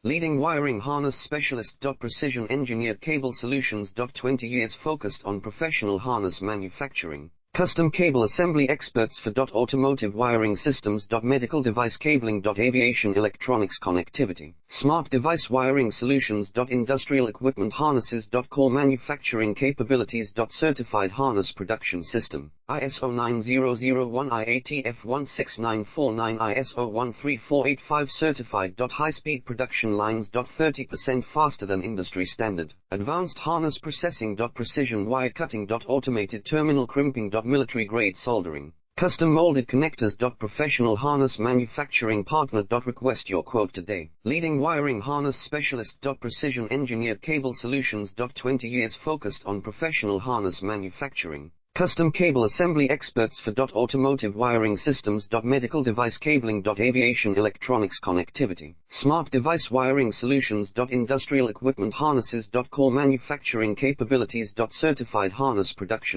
Leading wiring harness specialist. Precision engineered cable solutions. 20 years focused on professional harness manufacturing. Custom cable assembly experts for automotive wiring systems. Medical device cabling. Aviation electronics connectivity. Smart device wiring solutions. Industrial equipment harnesses. Core manufacturing capabilities. Certified harness production system. ISO 9001 IATF 16949 ISO 13485 certified. High-speed production lines. 30% faster than industry standard. Advanced harness processing. Precision wire cutting. Automated terminal crimping. Military grade soldering. Custom molded connectors. Professional harness manufacturing partner. Request your quote today. Leading wiring harness specialist. Precision engineered cable solutions. 20 years focused on professional harness manufacturing. Custom cable assembly experts for automotive wiring systems. Medical device cabling. Aviation electronics connectivity. Smart device wiring solutions. Industrial equipment harnesses. Core manufacturing capabilities. Certified harness production